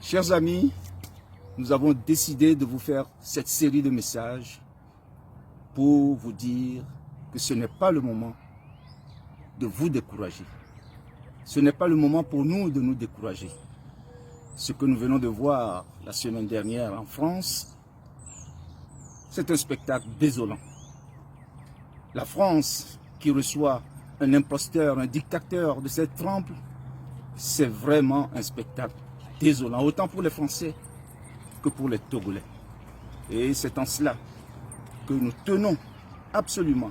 Chers amis, nous avons décidé de vous faire cette série de messages pour vous dire que ce n'est pas le moment de vous décourager. Ce n'est pas le moment pour nous de nous décourager. Ce que nous venons de voir la semaine dernière en France, c'est un spectacle désolant. La France qui reçoit un imposteur, un dictateur de cette trempe, c'est vraiment un spectacle désolant, autant pour les Français que pour les Togolais. Et c'est en cela que nous tenons absolument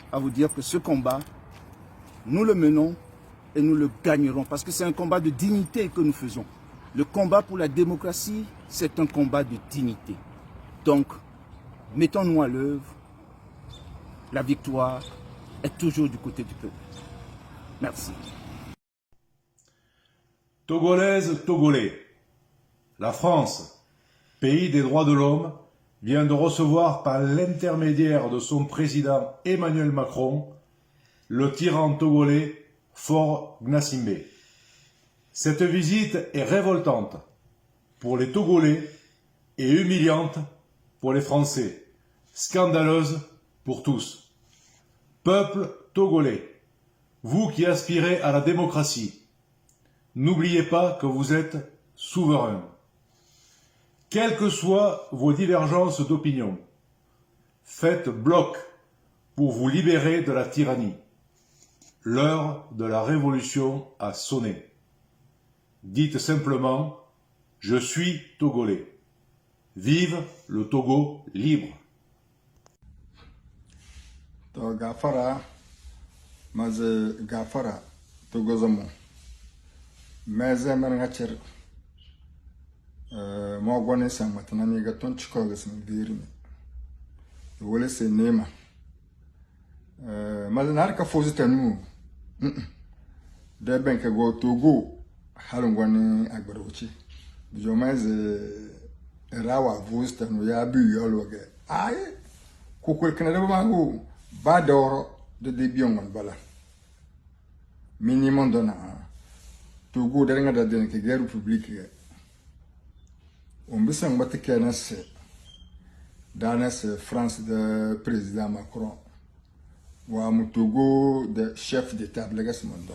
à vous dire que ce combat, nous le menons et nous le gagnerons, parce que c'est un combat de dignité que nous faisons. Le combat pour la démocratie, c'est un combat de dignité. Donc, mettons-nous à l'œuvre. La victoire est toujours du côté du peuple. Merci. Togolaises, Togolais, la France, pays des droits de l'homme, vient de recevoir par l'intermédiaire de son président Emmanuel Macron le tyran togolais Faure Gnassingbé. Cette visite est révoltante pour les Togolais et humiliante pour les Français, scandaleuse pour tous. Peuple togolais, vous qui aspirez à la démocratie, n'oubliez pas que vous êtes souverain. Quelles que soient vos divergences d'opinion, faites bloc pour vous libérer de la tyrannie. L'heure de la révolution a sonné. Dites simplement « Je suis Togolais ». Vive le Togo libre. To gafara maze gafara Togo zamo meze merngacher mo gone samatana mi ga ton chiko ga sin dirimi wole se nema maze nar ka fozita nu de ben ka go Togo halon gone agbarochi bijo maze rawa vozita no ya bi yolo ga ay kokol kana de bango ba doro de debion bala minimum dona Togo de nga da den ke guerre publique ga on bisan mata kenas danas France de président Macron wa mu Togo de chef d'état blagas mondo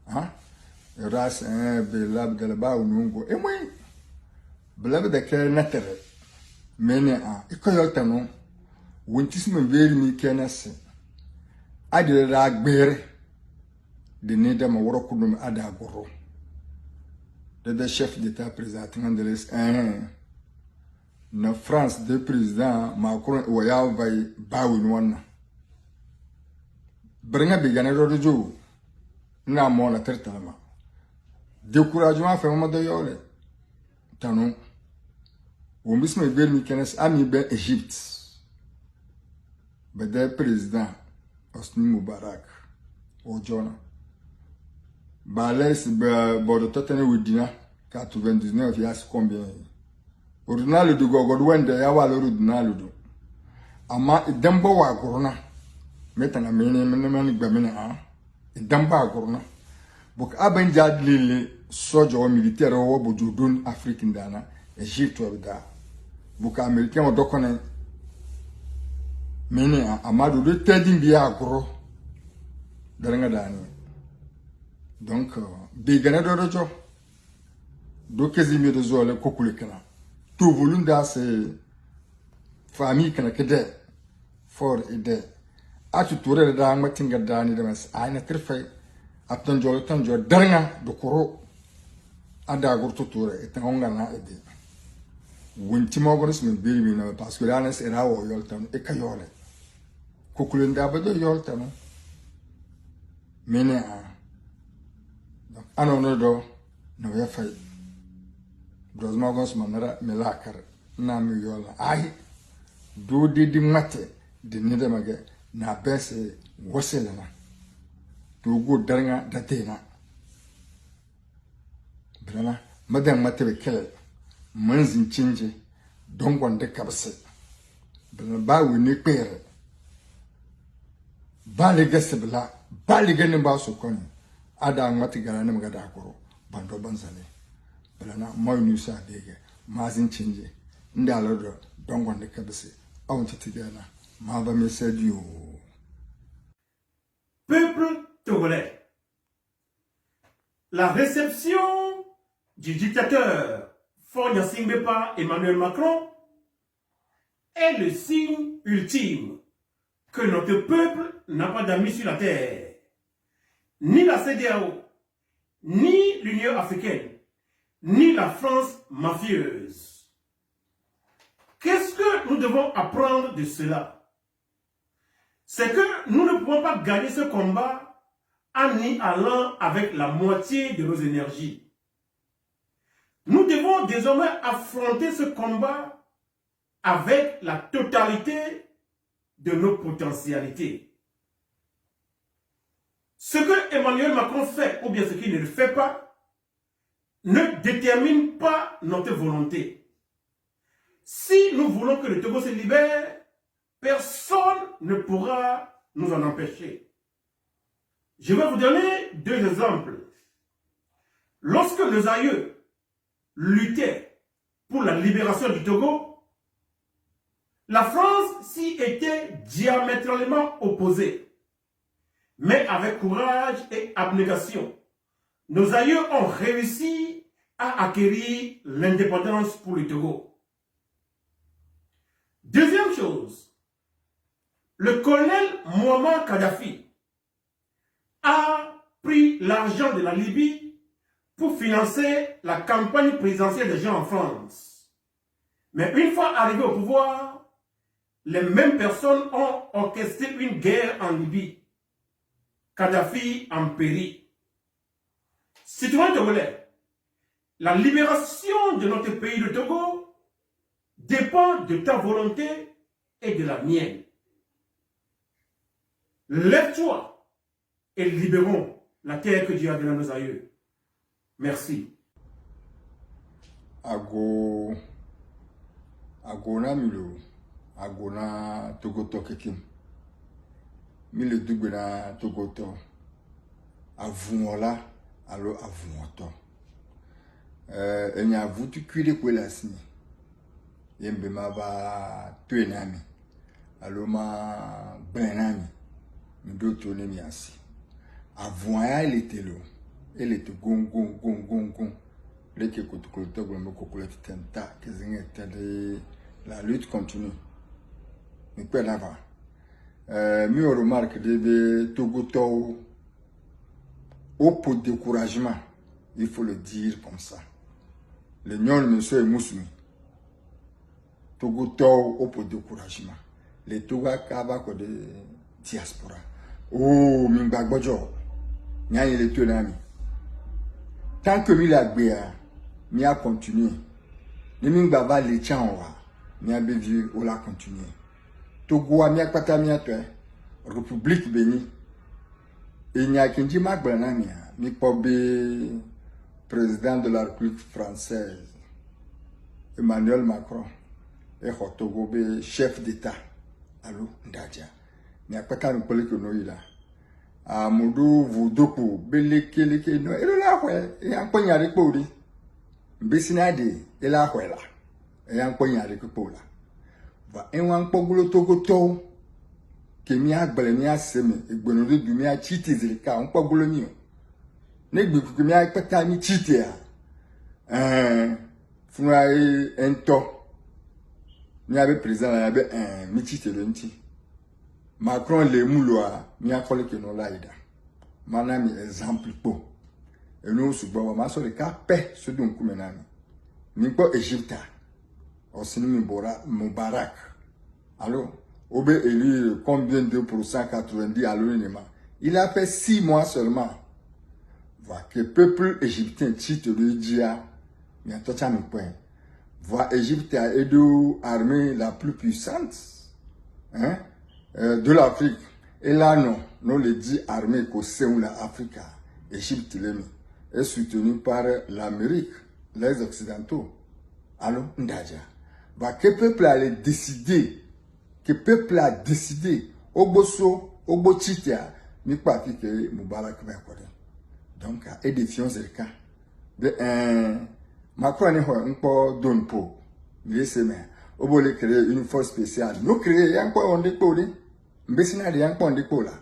hein ras un belab galba unungo e moy belab de ke natere mene a ikoyoltano wontisme veri mi kenas adire da gbere de ne da ma woro kudum ada goro de chef d'état président de l'Est na France de président Macron waya vai bawi nwana bringa bigane do jo na mo la tertama découragement fait moment de yole tanu o misme ver mi kenes ami ben Égypte de président Hosni Moubarak o jona Balès bordo totene widina 99 yas combien ordinal du gogod wende ya wala ordinal du ama idamba wa gorna metana mene gbamene a idamba gorna bok aban jadlile sojo militaire wo bojodun Afrique ndana Egypte wabda bok américain o dokone mene a amadu de tedin biya goro daranga dani. Donc, bigane dojo do kezimi de zole kokule kana to volunda se famille kana kede for ide atu toure da matinga dani de mas ayna tirfay atanjo darnga do koro ada gurto toure etan ngana ide wonti mo gonis min biri na parce que là c'est là wo yoltam e kayole kokule nda ba do yoltam mene a ano do no ya fay brosma gos manara melakar na mi yola ay do di mate de ni de mage na bese woselana to go darnga datena brana madan mate be kele manzin cinje don gonde kabse brana ba wi ni pere ba le gasbla ba le ganin ba su kon ada mati gara ne magada koro bando banzale blana moy nu sa dege mazin chinje ndalo do dongon de kabese on titigana ma ba me sadio. Peuple togolais, la réception du dictateur Faure Gnassingbé Emmanuel Macron est le signe ultime que notre peuple n'a pas d'amis sur la terre. Ni la CEDEAO, ni l'Union africaine, ni la France mafieuse. Qu'est-ce que nous devons apprendre de cela? C'est que nous ne pouvons pas gagner ce combat en y allant avec la moitié de nos énergies. Nous devons désormais affronter ce combat avec la totalité de nos potentialités. Ce que Emmanuel Macron fait, ou bien ce qu'il ne le fait pas, ne détermine pas notre volonté. Si nous voulons que le Togo se libère, personne ne pourra nous en empêcher. Je vais vous donner deux exemples. Lorsque nos aïeux luttaient pour la libération du Togo, la France s'y était diamétralement opposée. Mais avec courage et abnégation, nos aïeux ont réussi à acquérir l'indépendance pour le Togo. Deuxième chose, le colonel Mouammar Kadhafi a pris l'argent de la Libye pour financer la campagne présidentielle des gens en France. Mais une fois arrivé au pouvoir, les mêmes personnes ont orchestré une guerre en Libye. Kadhafi en périt. Citoyens togolais, la libération de notre pays, le Togo, dépend de ta volonté et de la mienne. Lève-toi et libérons la terre que Dieu a donnée à nos aïeux. Merci. Agona milo, agona togoto kekim. Mile dubena togoto. Avumola, alo avumoto. Enya vutu kwile kwela sini. Yembe maba tuenami. Alo ma benami. D'autres ne assis. Avant elle était là. Elle était gong. Les qui la lutte continue. Mais quoi là-bas? Mieux remarque de Togo au pour découragement. Il faut le dire comme ça. Le nom de monsieur Moussoumi. Togo au pour découragement. Les Toga Kaba de diaspora. Oh, Mingbagojo, n'y a les tenami. Tant que mi la gbea, mi a continué. Ni Mingbaba les chanwa, mi a bévu ou la continué. Togo a mi a pata mi a toi, République bénie. Et n'y a qu'un dimak banamia, mi pobe président de la République française, Emmanuel Macron, et Togo be chef d'État. Allô, Ndadia. Mais à quoi nous parlons que nous là, à Moudou, vous dopo, beleke, no, et là, ouais, et un poignard de poudi, Bessinade, et là, ouais, là, et un poignard de poula. Va, et un pogulo togoto, que mia gbalemia seme, et bonode du mia chiti zilka, un pogulo mio. Negbi que mia patami chitia, funae un to, mia be présent, la be un, mi chite lenti. Macron les moulois, mi a collé que nous l'aïda. Manami exemple po. Et nous subons ma sur le cas paix ce dont nous menons. Mi po Égypte. Aussi nous Moubarak. Alors, Obé élu combien de pourcents 90 à l'unanimement. Il a fait 6 mois seulement. Voilà que le peuple égyptien titre de Dia, mais en tout cas nous point. Voilà Égypte a aidé l'armée la plus puissante. Hein? De l'Afrique. Et là, non, nous le dit armée qu'au sein de l'Afrique, Égypte est soutenue par l'Amérique, les Occidentaux. Alors, Ndaja. Bah, que peuple a décidé, au bosso, au bochitia, mais pas que Moubarak va accorder. Donc, et défiance le cas. De un Macron est un peu donne pour. Au bout de créer une force spéciale. Nous créons un peu on dépôt. Mbessina de un peu on dépôt là.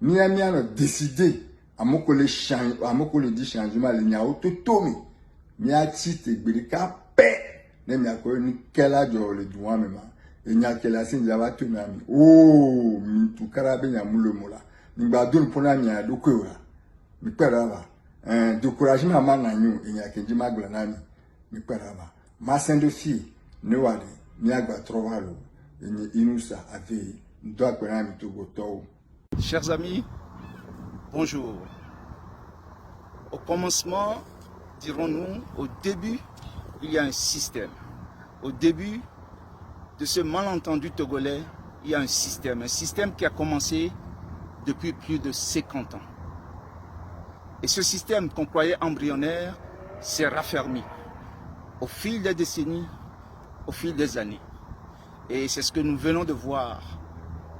Nous avons décidé à mon collègue changement le nya autotomie. Nous avons tité belika paix. Nous avons ni quel le droit même. Et nous avons sin java tout même. Oh, mi tout carabé nya moulo mola. Nous avons donné pour la nya do quoi. Mi perava. Découragement à nous et a kenji maglanami mi paraba ma saint de fille ne wade mi agba trovalo et ni inusa ave ndo agbanami to goto. Chers amis, bonjour. Au commencement, dirons-nous, au début, il y a un système. Au début de ce malentendu togolais, il y a un système qui a commencé depuis plus de 50 ans. Et ce système qu'on croyait embryonnaire s'est raffermi au fil des décennies, au fil des années. Et c'est ce que nous venons de voir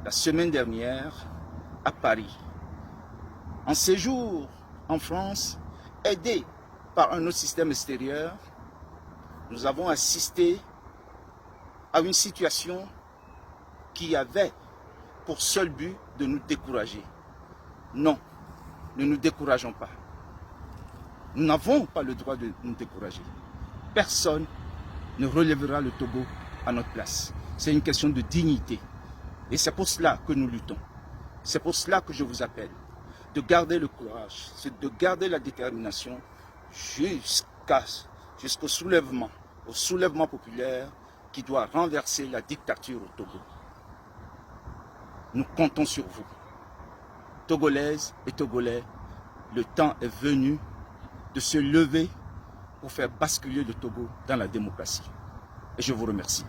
la semaine dernière à Paris. En séjour en France, aidé par un autre système extérieur, nous avons assisté à une situation qui avait pour seul but de nous décourager. Non. Ne nous décourageons pas. Nous n'avons pas le droit de nous décourager. Personne ne relèvera le Togo à notre place. C'est une question de dignité. Et c'est pour cela que nous luttons. C'est pour cela que je vous appelle de garder le courage, de garder la détermination jusqu'au soulèvement populaire qui doit renverser la dictature au Togo. Nous comptons sur vous. Togolaises et Togolais, le temps est venu de se lever pour faire basculer le Togo dans la démocratie. Et je vous remercie.